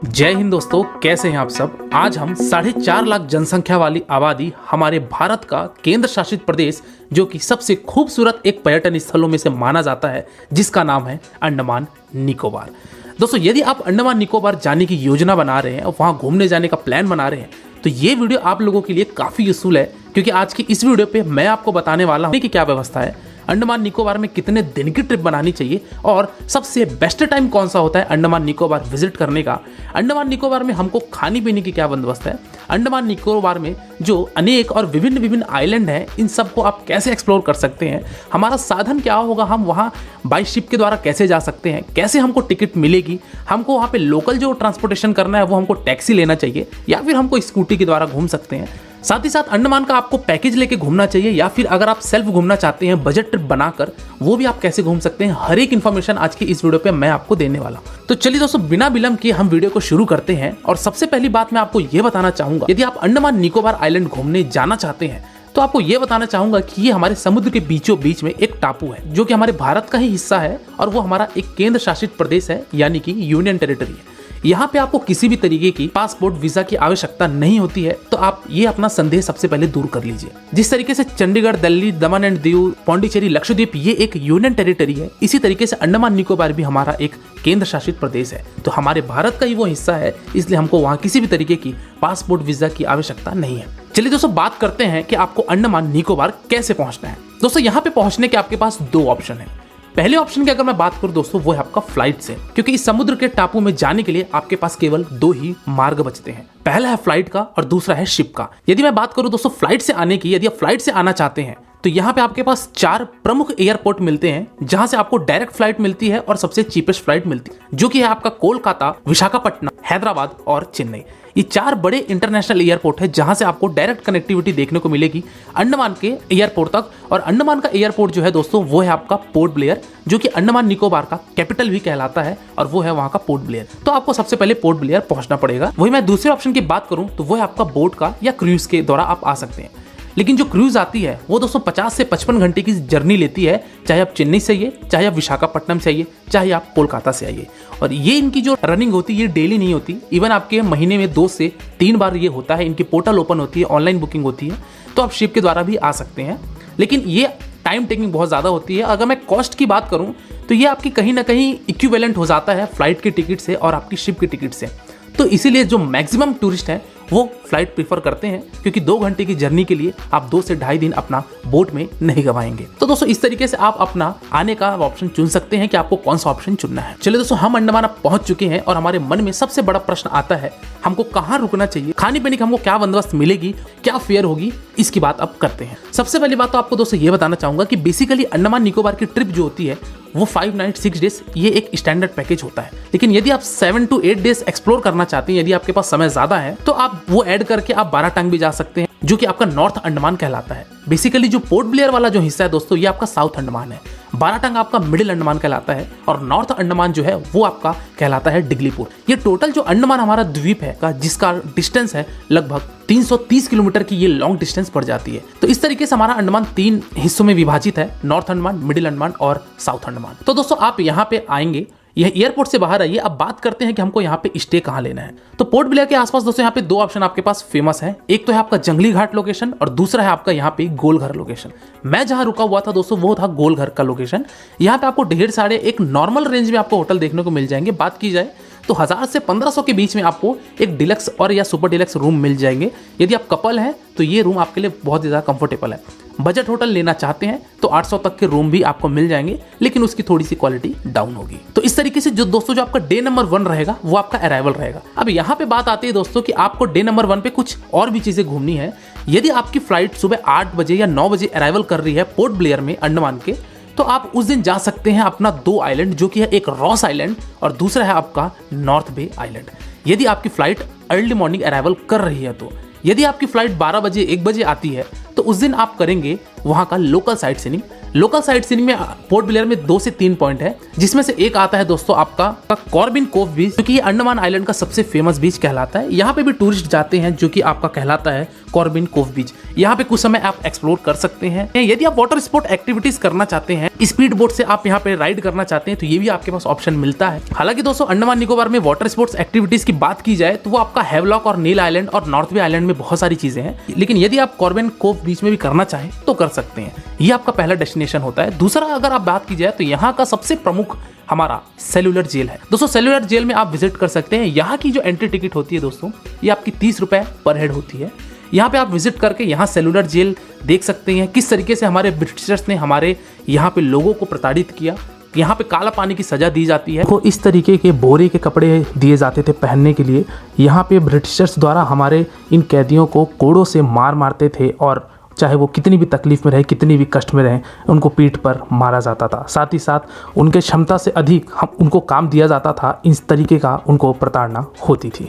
जय हिंद दोस्तों, कैसे हैं आप सब। आज हम 4.5 लाख जनसंख्या वाली आबादी हमारे भारत का केंद्र शासित प्रदेश जो कि सबसे खूबसूरत एक पर्यटन स्थलों में से माना जाता है, जिसका नाम है अंडमान निकोबार। दोस्तों, यदि आप अंडमान निकोबार जाने की योजना बना रहे हैं और वहां घूमने जाने का प्लान बना रहे हैं तो ये वीडियो आप लोगों के लिए काफी यूजफुल है, क्योंकि आज की इस वीडियो पे मैं आपको बताने वाला हूं कि क्या व्यवस्था है, अंडमान निकोबार में कितने दिन की ट्रिप बनानी चाहिए और सबसे बेस्ट टाइम कौन सा होता है अंडमान निकोबार विजिट करने का। अंडमान निकोबार में हमको खाने पीने की क्या बंदोबस्त है, अंडमान निकोबार में जो अनेक और विभिन्न आइलैंड हैं इन सब को आप कैसे एक्सप्लोर कर सकते हैं, हमारा साधन क्या होगा, हम वहाँ बाई शिप के द्वारा कैसे जा सकते हैं, कैसे हमको टिकट मिलेगी, हमको वहाँ पे लोकल जो ट्रांसपोर्टेशन करना है वो हमको टैक्सी लेना चाहिए या फिर हमको स्कूटी के द्वारा घूम सकते हैं। साथ ही साथ अंडमान का आपको पैकेज लेके घूमना चाहिए या फिर अगर आप सेल्फ घूमना चाहते हैं बजट ट्रिप बनाकर, वो भी आप कैसे घूम सकते हैं। हर एक इन्फॉर्मेशन आज की इस वीडियो पे मैं आपको देने वाला हूं। तो चलिए दोस्तों, बिना विलंब किए हम वीडियो को शुरू करते हैं। और सबसे पहली बात मैं आपको ये बताना चाहूंगा, यदि आप अंडमान निकोबार आइलैंड घूमने जाना चाहते हैं तो आपको ये बताना चाहूंगा कि ये हमारे समुद्र के बीचों बीच में एक टापू है जो कि हमारे भारत का ही हिस्सा है और वो हमारा एक केंद्र शासित प्रदेश है, यानी कि यूनियन टेरिटरी है। यहाँ पे आपको किसी भी तरीके की पासपोर्ट वीजा की आवश्यकता नहीं होती है, तो आप ये अपना संदेह सबसे पहले दूर कर लीजिए। जिस तरीके से चंडीगढ़, दिल्ली, दमन एंड दीव, पौंडीचेरी, लक्षद्वीप ये एक यूनियन टेरिटरी है, इसी तरीके से अंडमान निकोबार भी हमारा एक केंद्र शासित प्रदेश है, तो हमारे भारत का ही वो हिस्सा है, इसलिए हमको वहाँ किसी भी तरीके की पासपोर्ट वीजा की आवश्यकता नहीं है। चलिए दोस्तों, बात करते हैं कि आपको अंडमान निकोबार कैसे पहुंचना है। दोस्तों, यहाँ पे पहुंचने के आपके पास दो ऑप्शन है। पहले ऑप्शन की अगर मैं बात करूं दोस्तों, वो है आपका फ्लाइट से, क्योंकि इस समुद्र के टापू में जाने के लिए आपके पास केवल दो ही मार्ग बचते हैं। पहला है फ्लाइट का और दूसरा है शिप का। यदि मैं बात करूं दोस्तों फ्लाइट से आने की, यदि आप फ्लाइट से आना चाहते हैं तो यहाँ पे आपके पास 4 प्रमुख एयरपोर्ट मिलते हैं जहां से आपको डायरेक्ट फ्लाइट मिलती है और सबसे चीपेस्ट फ्लाइट मिलती है, जो कि है आपका कोलकाता, विशाखापट्टनम, हैदराबाद और चेन्नई। ये 4 बड़े इंटरनेशनल एयरपोर्ट है जहां से आपको डायरेक्ट कनेक्टिविटी देखने को मिलेगी अंडमान के एयरपोर्ट तक। और अंडमान का एयरपोर्ट जो है दोस्तों, वो है आपका पोर्ट ब्लेयर, जो कि अंडमान निकोबार का कैपिटल भी कहलाता है और वो है वहां का पोर्ट ब्लेयर। तो आपको सबसे पहले पोर्ट ब्लेयर पहुंचना पड़ेगा। वही मैं दूसरे ऑप्शन की बात करूं तो वो है आपका बोट का या क्रूज के द्वारा आप आ सकते हैं। लेकिन जो क्रूज आती है वो दोस्तों 50 से 55 घंटे की जर्नी लेती है, चाहे आप चेन्नई से आइए, चाहे आप विशाखापट्टनम से आइए, चाहे आप कोलकाता से आइए। और ये इनकी जो रनिंग होती है ये डेली नहीं होती, इवन आपके महीने में 2 से 3 बार ये होता है। इनकी पोर्टल ओपन होती है, ऑनलाइन बुकिंग होती है, तो आप शिप के द्वारा भी आ सकते हैं। लेकिन ये टाइम टेकिंग बहुत ज़्यादा होती है। अगर मैं कॉस्ट की बात करूँ तो ये आपकी कहीं ना कहीं इक्विवेलेंट हो जाता है फ्लाइट की टिकट से और आपकी शिप की टिकट से। तो इसीलिए जो मैक्सिमम टूरिस्ट हैं वो फ्लाइट प्रीफर करते हैं, क्योंकि 2 घंटे की जर्नी के लिए आप 2 से ढाई दिन अपना बोट में नहीं गवाएंगे। तो दोस्तों, इस तरीके से आप अपना आने का ऑप्शन चुन सकते हैं कि आपको कौन सा ऑप्शन चुनना है। चलिए दोस्तों, हम अंडमान अब पहुंच चुके हैं और हमारे मन में सबसे बड़ा प्रश्न आता है, हमको कहाँ रुकना चाहिए, खाने पीने की हमको क्या बंदोबस्त मिलेगी, क्या फेयर होगी, इसकी बात अब करते हैं। सबसे पहली बात तो आपको दोस्तों ये बताना चाहूंगा कि बेसिकली अंडमान निकोबार की ट्रिप जो होती है वो 5 नाइट 6 डेज ये एक स्टैंडर्ड पैकेज होता है। लेकिन यदि आप 7 to 8 डेज एक्सप्लोर करना चाहते हैं, यदि आपके पास समय ज्यादा है, तो आप वो ऐड करके आप बाराटांग भी जा सकते हैं, जो कि आपका नॉर्थ अंडमान कहलाता है। बेसिकली जो पोर्ट ब्लेयर वाला जो हिस्सा है दोस्तों, ये आपका साउथ अंडमान है, बाराटांग आपका मिडिल अंडमान कहलाता है और नॉर्थ अंडमान जो है वो आपका कहलाता है डिगलीपुर। ये टोटल जो अंडमान हमारा द्वीप है का जिसका डिस्टेंस है लगभग 330 किलोमीटर की ये लॉन्ग डिस्टेंस पड़ जाती है। तो इस तरीके से हमारा अंडमान 3 हिस्सों में विभाजित है, नॉर्थ अंडमान, मिडिल अंडमान और साउथ अंडमान। तो दोस्तों, आप यहाँ पे आएंगे, यह एयरपोर्ट से बाहर आइए। अब बात करते हैं कि हमको यहाँ पे स्टे कहाँ लेना है। तो पोर्ट ब्लेयर के आसपास दोस्तों यहाँ पे 2 ऑप्शन आपके पास फेमस है। एक तो है आपका जंगली घाट लोकेशन और दूसरा है आपका यहाँ पे गोलघर लोकेशन। मैं जहाँ रुका हुआ था दोस्तों वो था गोलघर का लोकेशन। यहाँ पे आपको ढेर सारे एक नॉर्मल रेंज में आपको होटल देखने को मिल जाएंगे। बात की जाए तो 1000 से 1500 के बीच में आपको एक डिलक्स और या सुपर डिलक्स रूम मिल जाएंगे। यदि आप कपल हैं तो ये रूम आपके लिए बहुत ज़्यादा कंफर्टेबल है। बजट होटल लेना चाहते हैं तो 800 तक के रूम भी आपको मिल जाएंगे, लेकिन उसकी थोड़ी सी क्वालिटी डाउन होगी। तो इस तरीके से जो दोस्तों जो आपका डे नंबर 1 रहेगा वो आपका अराइवल रहेगा। अब यहाँ पे बात आती है दोस्तों कि आपको डे नंबर 1 पे कुछ और भी चीजें घूमनी है। यदि आपकी फ्लाइट सुबह 8 बजे या 9 बजे अराइवल कर रही है पोर्ट ब्लेयर में अंडमान के, तो आप उस दिन जा सकते हैं अपना 2 आइलैंड, जो कि है एक रॉस आइलैंड और दूसरा है आपका नॉर्थ बे आइलैंड। यदि आपकी फ्लाइट अर्ली मॉर्निंग अराइवल कर रही है तो यदि आपकी फ्लाइट 12 बजे 1 बजे आती है तो उस दिन आप करेंगे वहां का local sight seeing. Local sight seeing में पोर्ट ब्लेयर में 2 से 3 पॉइंट है, जिसमें से एक आता है दोस्तों आपका कॉर्बिन कोव बीच, जो कि अंडमान आइलैंड का सबसे फेमस बीच कहलाता है। यहाँ पे भी टूरिस्ट जाते हैं, जो कि आपका कहलाता है कॉर्बिन कोव बीच। यहाँ पे कुछ समय आप एक्सप्लोर कर सकते हैं। यदि आप वाटर स्पोर्ट एक्टिविटीज करना चाहते हैं, स्पीड बोट से आप यहाँ पे राइड करना चाहते हैं, तो ये भी आपके पास ऑप्शन मिलता है। हालांकि दोस्तों अंडमान निकोबार में वाटर स्पोर्ट्स एक्टिविटीज की बात की जाए तो वो आपका हैवलॉक और नील आइलैंड और नॉर्थ बे आइलैंड में बहुत सारी चीजें हैं, लेकिन यदि आप कॉर्बिन कोव बीच में भी करना चाहें तो कर सकते हैं। ये आपका पहला डेस्टिनेशन होता है। दूसरा अगर आप बात की जाए तो यहाँ का सबसे प्रमुख हमारा सेलुलर जेल है। दोस्तों सेलुलर जेल में आप विजिट कर सकते हैं। यहाँ की जो एंट्री टिकट होती है दोस्तों, ये आपकी 30 रुपए पर हेड होती है। यहाँ पे आप विजिट करके यहाँ सेलुलर जेल देख सकते हैं, किस तरीके से हमारे ब्रिटिशर्स ने हमारे यहाँ पे लोगों को प्रताड़ित किया। यहाँ पे काला पानी की सजा दी जाती है। को इस तरीके के बोरे के कपड़े दिए जाते थे पहनने के लिए। यहाँ पे ब्रिटिशर्स द्वारा हमारे इन कैदियों को कोड़ों से मारते थे, और चाहे वो कितनी भी तकलीफ में रहे, कितनी भी कष्ट में रहे, उनको पीठ पर मारा जाता था। साथ ही साथ उनके क्षमता से अधिक उनको काम दिया जाता था। इस तरीके का उनको प्रताड़ना होती थी।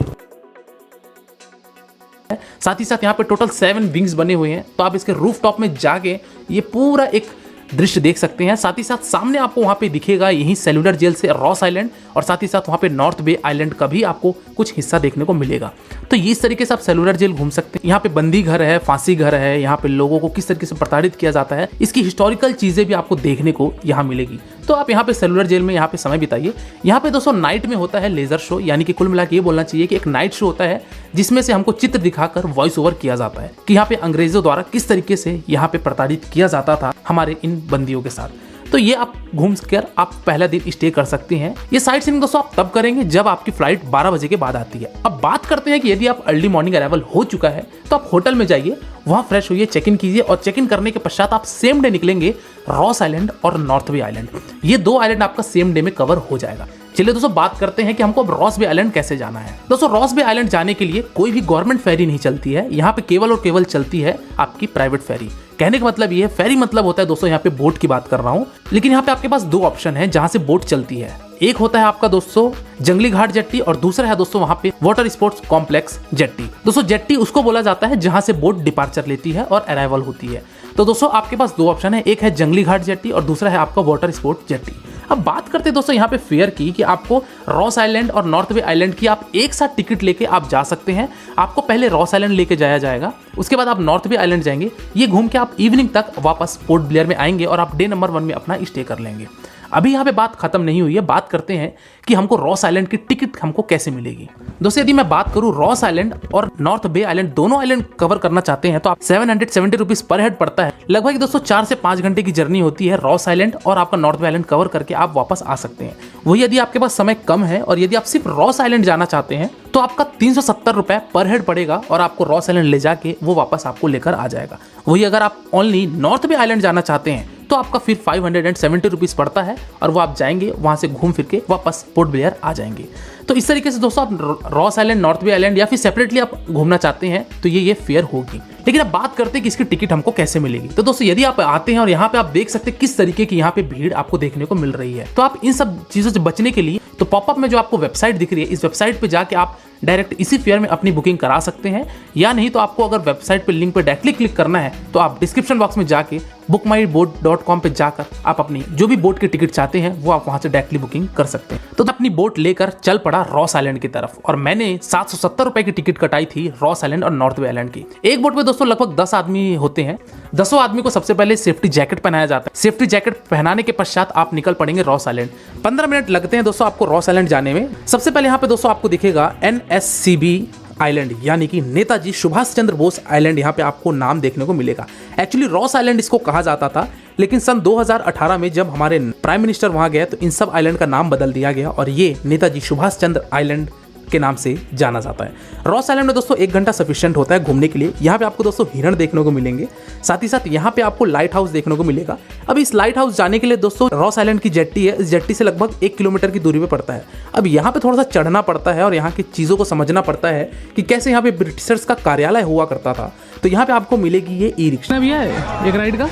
साथ ही साथ यहाँ पे टोटल 7 विंग्स बने हुए हैं, तो आप इसके रूफ टॉप में जाके ये पूरा एक दृश्य देख सकते हैं। साथ ही साथ सामने आपको वहाँ पे दिखेगा यही सेलुलर जेल से रॉस आइलैंड, और साथ ही साथ वहाँ पे नॉर्थ बे आइलैंड का भी आपको कुछ हिस्सा देखने को मिलेगा। तो ये इस तरीके से आप सेलुलर जेल घूम सकते हैं। यहाँ पे बंदी घर है, फांसी घर है, यहाँ पे लोगों को किस तरीके से प्रताड़ित किया जाता है, इसकी हिस्टोरिकल चीजें भी आपको देखने को यहाँ मिलेगी। तो आप यहाँ पे सेलुलर जेल में यहाँ पे समय बिताइए। यहाँ पे दोस्तों नाइट में होता है लेजर शो, यानी कि कुल मिला के ये बोलना चाहिए कि एक नाइट शो होता है जिसमें से हमको चित्र दिखाकर वॉइस ओवर किया जाता है कि यहाँ पे अंग्रेजों द्वारा किस तरीके से यहाँ पे प्रताड़ित किया जाता था हमारे इन बंदियों के साथ। तो ये आप घूम कर आप पहला दिन स्टे कर सकते हैं। ये साइट सीइंग दोस्तों आप तब करेंगे जब आपकी फ्लाइट 12 बजे के बाद आती है। अब बात करते हैं कि यदि आप अर्ली मॉर्निंग अराइवल हो चुका है तो आप होटल में जाइए, वहाँ फ्रेश होइए, चेक इन कीजिए, और चेक इन करने के पश्चात आप सेम डे निकलेंगे रॉस आइलैंड और नॉर्थ बे आइलैंड। ये 2 आइलैंड आपका सेम डे में कवर हो जाएगा। चलिए दोस्तों बात करते हैं कि हमको अब रॉस बे आइलैंड कैसे जाना है। दोस्तों रॉस बे आइलैंड जाने के लिए कोई भी गवर्नमेंट फेरी नहीं चलती है। यहाँ पे केवल और केवल चलती है आपकी प्राइवेट फेरी। कहने का मतलब ये है, फेरी मतलब होता है दोस्तों यहाँ पे बोट की बात कर रहा हूँ, लेकिन यहाँ पे आपके पास 2 ऑप्शन है जहाँ से बोट चलती है। एक होता है आपका दोस्तों जंगली घाट जेट्टी, और दूसरा है दोस्तों वहाँ पे वाटर स्पोर्ट्स कॉम्प्लेक्स जेट्टी। दोस्तों जेट्टी उसको बोला जाता है जहाँ से बोट डिपार्चर लेती है और अराइवल होती है। तो दोस्तों आपके पास 2 ऑप्शन है, एक है जंगली घाट जेट्टी और दूसरा है आपका वाटर स्पोर्ट्स जेट्टी। अब बात करते हैं दोस्तों यहाँ पे फेयर की, कि आपको रॉस आइलैंड और नॉर्थ बे आइलैंड की आप एक साथ टिकट लेके आप जा सकते हैं। आपको पहले रॉस आइलैंड लेके जाया जाएगा, उसके बाद आप नॉर्थ बे आइलैंड जाएंगे। ये घूम के आप इवनिंग तक वापस पोर्ट ब्लेयर में आएंगे और आप डे नंबर 1 में अपना स्टे कर लेंगे। अभी यहाँ पे बात खत्म नहीं हुई है, बात करते हैं कि हमको रॉस आइलैंड की टिकट हमको कैसे मिलेगी। दोस्तों यदि मैं बात करूँ रॉस आइलैंड और नॉर्थ बे आइलैंड दोनों आइलैंड कवर करना चाहते हैं तो आप 770 रुपीज पर हेड पड़ता है। लगभग दोस्तों 4 से 5 घंटे की जर्नी होती है रॉस आइलैंड और आपका नॉर्थ बे आइलैंड कवर करके आप वापस आ सकते हैं। वही यदि आपके पास समय कम है और यदि आप सिर्फ रॉस आइलैंड जाना चाहते हैं तो आपका 370 रुपए पर हेड पड़ेगा और आपको रॉस आइलैंड ले जाके वो वापस आपको लेकर आ जाएगा। वही अगर आप ओनली नॉर्थ बे आइलैंड जाना चाहते हैं तो आपका फिर 570 रुपीज पड़ता है और वो आप जाएंगे, वहां से घूम फिर के वापस पोर्ट ब्लेयर आ जाएंगे। तो इस तरीके से दोस्तों आप रॉस आइलैंड, नॉर्थ बे आइलैंड या फिर सेपरेटली आप घूमना चाहते हैं तो ये फेयर होगी। लेकिन अब बात करते हैं कि इसकी टिकट हमको कैसे मिलेगी। तो दोस्तों यदि आप आते हैं और यहाँ पे आप देख सकते हैं किस तरीके की यहाँ पे भीड़ आपको देखने को मिल रही है, तो आप इन सब चीजों से बचने के लिए तो पॉपअप में जो आपको वेबसाइट दिख रही है, इस वेबसाइट पे जाके आप डायरेक्ट इसी फेयर में अपनी बुकिंग करा सकते हैं, या नहीं तो आपको अगर वेबसाइट पे लिंक पे डायरेक्टली क्लिक करना है तो आप डिस्क्रिप्शन बॉक्स में जाके bookmyboat.com पे जाकर आप अपनी जो भी बोट की टिकट चाहते हैं वो आप वहां से डायरेक्टली बुकिंग कर सकते हैं। तो अपनी बोट लेकर चल पड़ा रॉस आइलैंड की तरफ और मैंने 770 रुपए की टिकट कटाई थी रॉस आइलैंड और नॉर्थ बे आइलैंड की। एक बोट में दोस्तों लगभग 10 आदमी होते हैं। 10 आदमी को सबसे पहले सेफ्टी जैकेट पहनाया जाता है। सेफ्टी जैकेट पहनाने के पश्चात आप निकल पड़ेंगे रॉस आइलैंड। 15 मिनट लगते हैं दोस्तों आपको रॉस आइलैंड जाने में। सबसे पहले यहाँ पे दोस्तों आपको दिखेगा NSCB आइलैंड, यानी कि नेताजी सुभाष चंद्र बोस आइलैंड यहाँ पे आपको नाम देखने को मिलेगा। एक्चुअली रॉस आइलैंड इसको कहा जाता था, लेकिन सन 2018 में जब हमारे प्राइम मिनिस्टर वहां गए तो इन सब आइलैंड का नाम बदल दिया गया और ये नेताजी सुभाष चंद्र आइलैंड के नाम से जाना जाता है। रॉस आइलैंड में दोस्तों 1 घंटा सफिशिएंट होता है घूमने के लिए। यहाँ पे आपको दोस्तों हिरण देखने को मिलेंगे, साथ ही साथ यहाँ पे आपको लाइट हाउस देखने को मिलेगा। अब इस लाइट हाउस जाने के लिए दोस्तों रॉस आइलैंड की जेट्टी है, इस जेट्टी से लगभग 1 किलोमीटर की दूरी पे पड़ता है। अब यहाँ पे थोड़ा सा चढ़ना पड़ता है और यहाँ की चीज़ों को समझना पड़ता है कि कैसे यहाँ पे ब्रिटिशर्स का कार्यालय हुआ करता था। तो यहाँ पे आपको मिलेगी ये ई-रिक्शा भी है एक राइड का।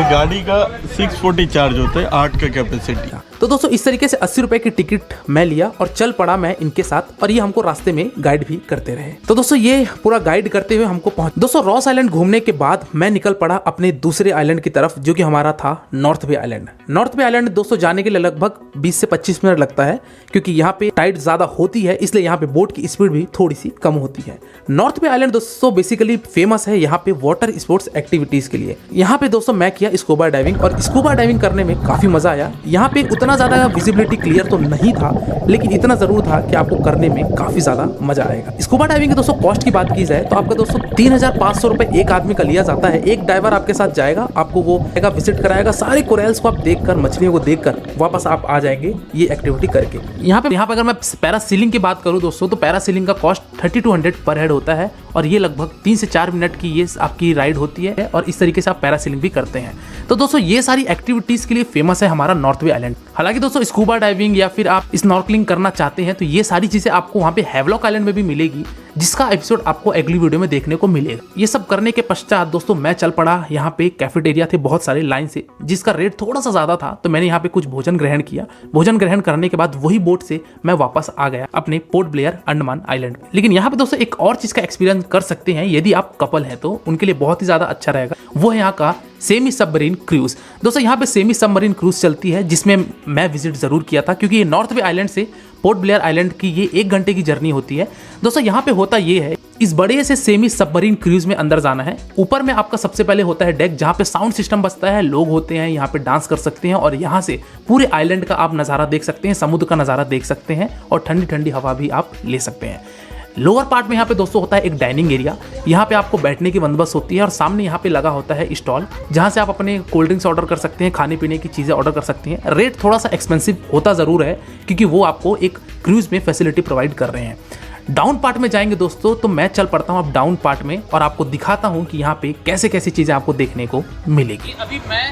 गाड़ी का 640 चार्ज होता है, 8 का कैपेसिटी। तो दोस्तों इस तरीके से 80 रुपए की टिकट मैं लिया और चल पड़ा मैं इनके साथ, और ये हमको रास्ते में गाइड भी करते रहे। तो दोस्तों ये पूरा गाइड करते हुए हमको दोस्तों रॉस आइलैंड घूमने के बाद मैं निकल पड़ा अपने दूसरे आइलैंड की तरफ, जो कि हमारा था नॉर्थ बे आइलैंड। नॉर्थ बे आइलैंड दोस्तों जाने के लिए लगभग 20 से 25 मिनट लगता है, क्योंकि यहाँ पे टाइड ज्यादा होती है, इसलिए यहाँ पे बोट की स्पीड भी थोड़ी सी कम होती है। नॉर्थ बे आइलैंड दोस्तों बेसिकली फेमस है यहाँ पे वाटर स्पोर्ट्स एक्टिविटीज के लिए। यहाँ पे दोस्तों मैं किया स्कूबा डाइविंग, और स्कूबा डाइविंग करने में काफी मजा आया। यहाँ पे उतना ज्यादा विजिबिलिटी क्लियर तो नहीं था, लेकिन इतना जरूर था कि आपको करने में काफी ज्यादा मजा आएगा। स्कूबा डाइविंग के दोस्तों कॉस्ट की बात की जाए तो आपका दोस्तों 3500 रुपए एक आदमी का लिया जाता है। एक डाइवर आपके साथ जाएगा, आपको वो जगह विजिट कराएगा, सारे कोरल्स को आप देखकर, मछलियों को देखकर वापस आप आ जाएंगे ये एक्टिविटी करके। यहाँ पे अगर मैं पैरासीलिंग की बात करूँ दोस्तों, तो पैरासीलिंग का कॉस्ट 3200 पर हेड होता है, और ये लगभग 3 से 4 मिनट की ये आपकी राइड होती है, और इस तरीके से आप पैरासीलिंग भी करते हैं। तो दोस्तों ये सारी एक्टिविटीज के लिए फेमस है हमारा नॉर्थ बे आइलैंड। हालांकि दोस्तों स्कूबा डाइविंग या फिर आप स्नॉर्कलिंग करना चाहते हैं तो ये सारी चीजें आपको वहाँ पे हैवलॉक आइलैंड में भी मिलेगी, जिसका एपिसोड आपको अगली वीडियो में देखने को मिलेगा। ये सब करने के पश्चात दोस्तों मैं चल पड़ा, यहाँ पे कैफेटेरिया थे बहुत सारे लाइन से, जिसका रेट थोड़ा सा ज्यादा था, तो मैंने यहाँ पे कुछ भोजन ग्रहण किया। भोजन ग्रहण करने के बाद वही बोट से मैं वापस आ गया अपने पोर्ट ब्लेयर अंडमान आइलैंड। लेकिन यहाँ पे दोस्तों एक और चीज का एक्सपीरियंस कर सकते हैं यदि आप कपल हैं तो उनके लिए बहुत ही ज्यादा अच्छा रहेगा, वो है यहाँ का सेमी सबमरीन क्रूज। दोस्तों यहाँ पे सेमी सबमरीन क्रूज चलती है, जिसमें मैं विजिट जरूर किया था, क्योंकि ये नॉर्थ बे आइलैंड से पोर्ट ब्लेयर आइलैंड की ये 1 घंटे की जर्नी होती है। दोस्तों यहाँ पे होता ये है, इस बड़े से सेमी सबमरीन क्रूज में अंदर जाना है। ऊपर में आपका सबसे पहले होता है डेक, जहाँ पे साउंड सिस्टम बजता है, लोग होते हैं यहाँ पे डांस कर सकते हैं, और यहाँ से पूरे आइलैंड का आप नज़ारा देख सकते हैं, समुद्र का नज़ारा देख सकते हैं, और ठंडी ठंडी हवा भी आप ले सकते हैं। लोअर पार्ट में यहाँ पे दोस्तों होता है एक डाइनिंग एरिया, यहाँ पे आपको बैठने की बंदोबस्त होती है, और सामने यहाँ पे लगा होता है स्टॉल, जहाँ से आप अपने कोल्ड ड्रिंक्स ऑर्डर कर सकते हैं, खाने पीने की चीज़ें ऑर्डर कर सकते हैं। रेट थोड़ा सा एक्सपेंसिव होता ज़रूर है, क्योंकि वो आपको एक क्रूज में फैसिलिटी प्रोवाइड कर रहे हैं। डाउन पार्ट में जाएंगे दोस्तों तो मैं चल पड़ता हूँ अब डाउन पार्ट में, और आपको दिखाता हूँ कि यहाँ पे कैसे कैसी चीज़ें आपको देखने को मिलेगी। अभी मैं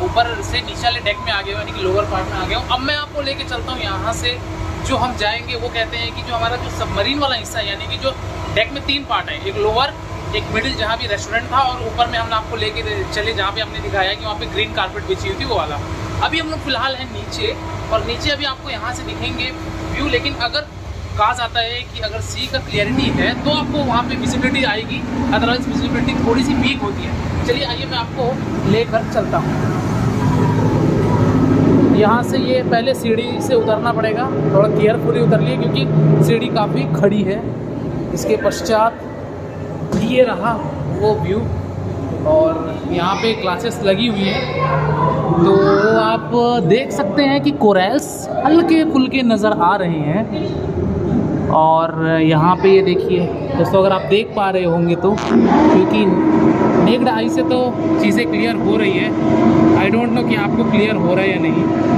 ऊपर से नीचे वाले डेक में आ गया हूँ, यानी कि लोअर पार्ट में आ गया हूँ। अब मैं आपको लेके चलता हूँ यहाँ से, जो हम जाएंगे वो कहते हैं कि जो हमारा जो सबमरीन वाला हिस्सा है, यानी कि जो डेक में 3 पार्ट है, एक लोअर, एक मिडिल जहाँ भी रेस्टोरेंट था, और ऊपर में हमने आपको लेके चले जहाँ पे हमने दिखाया कि वहाँ पे ग्रीन कारपेट बिछी हुई थी वो वाला। अभी हम लोग फिलहाल हैं नीचे, और नीचे अभी आपको यहाँ से दिखेंगे व्यू, लेकिन अगर कहा जाता है कि अगर सी का क्लियरिटी है तो आपको वहाँ पे विजिबिलिटी आएगी, अदरवाइज विजिबिलिटी थोड़ी सी वीक होती है। चलिए आइए मैं आपको लेकर चलता हूँ। यहाँ से ये पहले सीढ़ी से उतरना पड़ेगा, थोड़ा केयरफुली उतर लिए क्योंकि सीढ़ी काफ़ी खड़ी है। इसके पश्चात ये रहा वो व्यू, और यहाँ पे क्लासेस लगी हुई हैं, तो आप देख सकते हैं कि कोरल्स हल्के फुल्के नज़र आ रहे हैं। और यहाँ पे ये देखिए दोस्तों, अगर आप देख पा रहे होंगे तो, क्योंकि नेक्ड आई से तो चीज़ें क्लियर हो रही है, आई डोंट नो कि आपको क्लियर हो रहा है या नहीं।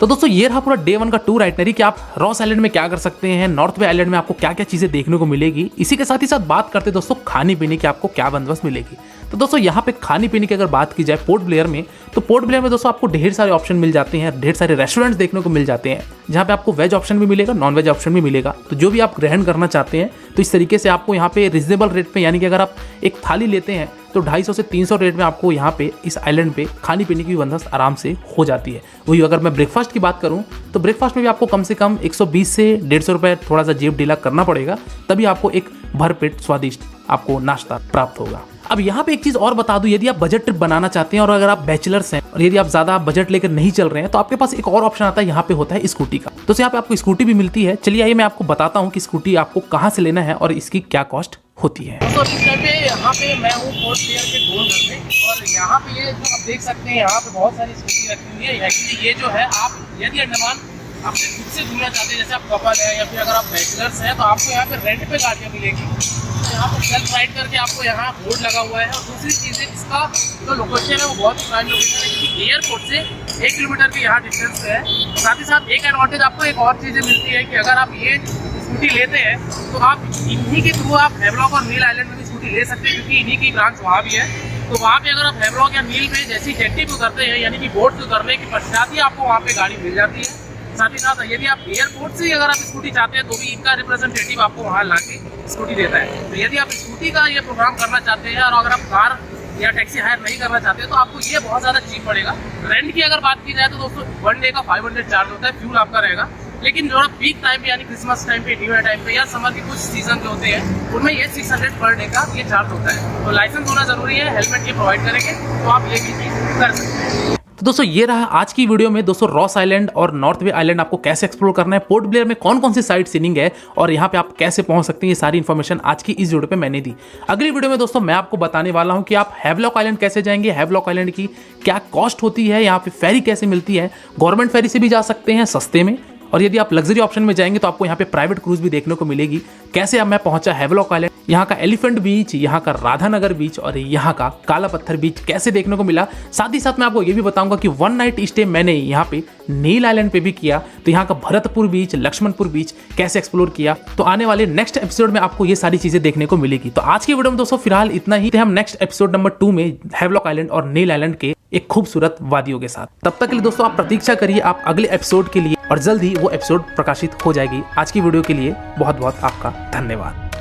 तो दोस्तों ये रहा पूरा डे 1 का टूर आइटनरी कि आप रॉस आइलैंड में क्या कर सकते हैं, नॉर्थ बे आइलैंड में आपको क्या क्या चीज़ें देखने को मिलेगी। इसी के साथ ही साथ बात करते दोस्तों खाने पीने की आपको क्या बंदोबस्त मिलेगी। तो दोस्तों यहाँ पे खाने पीने की अगर बात की जाए पोर्ट ब्लेयर में, तो पोर्ट ब्लेयर में दोस्तों आपको ढेर सारे ऑप्शन मिल जाते हैं, ढेर सारे रेस्टोरेंट्स देखने को मिल जाते हैं, जहाँ पे आपको वेज ऑप्शन भी मिलेगा, नॉन वेज ऑप्शन भी मिलेगा। तो जो भी आप ग्रहण करना चाहते हैं तो इस तरीके से आपको यहाँ पे रिजनेबल रेट पे, यानी कि अगर आप एक थाली लेते हैं तो 250 से 300 रेट में आपको यहाँ पे इस आइलैंड पे खाने पीने की बंदोबस्त आराम से हो जाती है। वही अगर मैं ब्रेकफास्ट की बात करूँ तो ब्रेकफास्ट में भी आपको कम से कम 120 से 150 रुपये थोड़ा सा जेब ढीला करना पड़ेगा, तभी आपको एक भरपेट स्वादिष्ट आपको नाश्ता प्राप्त होगा। अब यहाँ पे एक चीज़ और बता दूं, यदि आप बजट ट्रिप बनाना चाहते हैं और अगर आप बैचलर्स हैं और यदि आप ज़्यादा बजट लेकर नहीं चल रहे हैं तो आपके पास एक और ऑप्शन आता है, यहाँ पे होता है स्कूटी का। तो यहाँ पे आपको स्कूटी भी मिलती है। चलिए आइए मैं आपको बताता हूँ कि स्कूटी आपको कहाँ से लेना है और इसकी क्या कॉस्ट होती है। तो इस टाइम पे यहाँ पे मैं हूँ पोर्ट ब्लेयर के गोल घर में, और यहाँ पे ये जो आप देख सकते हैं यहाँ पे बहुत सारी स्कूटी रखी हुई है। एक्चुअली ये जो है, आप यदि अंडमान अपने खुद से घूमना चाहते हैं, जैसे आप कपल है या फिर अगर आप बैचलर्स हैं, तो आपको यहाँ पे रेंट पे गाड़ियाँ मिलेगी। तो यहाँ पर सेल्फ राइड करके आपको यहाँ बोर्ड लगा हुआ है। और दूसरी चीज़ है, इसका जो लोकेशन है वो बहुत ही प्राइम लोकेशन है, क्योंकि एयरपोर्ट से 1 किलोमीटर के यहाँ डिस्टेंस पे है। साथ ही साथ एक एडवांटेज आपको एक और चीज़ें मिलती है कि अगर आप ये स्कूटी लेते हैं तो आप इन्हीं के थ्रू आप हैवलॉक और नील आइलैंड में भी स्कूटी ले सकते हैं, क्योंकि इन्हीं की ब्रांच वहाँ भी है। तो वहाँ पे अगर आप हैवलॉक या नील पे जैसी जेट्टी पे उतरते हैं, यानी कि बोट से उतरने के पश्चात ही आपको वहाँ पे गाड़ी मिल जाती है। साथ ही साथ यदि आप एयरपोर्ट से अगर आप स्कूटी चाहते हैं तो भी इनका रिप्रेजेंटेटिव आपको वहाँ ला के स्कूटी देता है। तो यदि आप स्कूटी का ये प्रोग्राम करना चाहते हैं और अगर आप कार या टैक्सी हायर नहीं करना चाहते तो आपको ये बहुत ज़्यादा चीप पड़ेगा। रेंट की अगर बात की जाए तो दोस्तों 1 डे का 500 चार्ज होता है, फ्यूल आपका रहेगा। लेकिन जो पीक टाइम पे यानी क्रिसमस टाइम पे, न्यू ईयर टाइम पे या समर के कुछ सीजन जो होते हैं उनमें ये 600 पर डे का ये चार्ज होता है। तो लाइसेंस होना जरूरी है, हेलमेट ये प्रोवाइड करेंगे तो आप ये भी चीज़ कर सकते हैं। तो दोस्तों ये रहा आज की वीडियो में दोस्तों रॉस आइलैंड और नॉर्थ बे आइलैंड आपको कैसे एक्सप्लोर करना है, पोर्ट ब्लेयर में कौन कौन सी साइट सीनिंग है और यहाँ पे आप कैसे पहुंच सकते हैं, ये सारी इन्फॉर्मेशन आज की इस वीडियो पे मैंने दी। अगली वीडियो में दोस्तों मैं आपको बताने वाला हूँ कि आप हैवलॉक आइलैंड कैसे जाएंगे, हैवलॉक आइलैंड की क्या कॉस्ट होती है, यहाँ पे फेरी कैसे मिलती है, गवर्नमेंट फेरी से भी जा सकते हैं सस्ते में, और यदि आप लग्जरी ऑप्शन में जाएंगे तो आपको यहाँ पे प्राइवेट क्रूज भी देखने को मिलेगी। कैसे अब मैं पहुंचा हैवलॉक आइलैंड, यहाँ का एलिफेंट बीच, यहाँ का राधानगर बीच और यहाँ का काला पत्थर बीच कैसे देखने को मिला। साथ ही साथ मैं आपको ये भी बताऊंगा कि 1 नाइट स्टे मैंने यहाँ पे नील आइलैंड पे भी किया, तो यहाँ का भरतपुर बीच, लक्ष्मणपुर बीच कैसे एक्सप्लोर किया। तो आने वाले नेक्स्ट एपिसोड में आपको ये सारी चीजें देखने को मिलेगी। तो आज की वीडियो में दोस्तों फिलहाल इतना ही। हम नेक्स्ट एपिसोड नंबर 2 में हैवलॉक आइलैंड और नील आइलैंड के एक खूबसूरत वादियों के साथ। तब तक के लिए दोस्तों आप प्रतीक्षा करिए आप अगले एपिसोड के लिए, और जल्द ही वो एपिसोड प्रकाशित हो जाएगी। आज की वीडियो के लिए बहुत बहुत आपका धन्यवाद।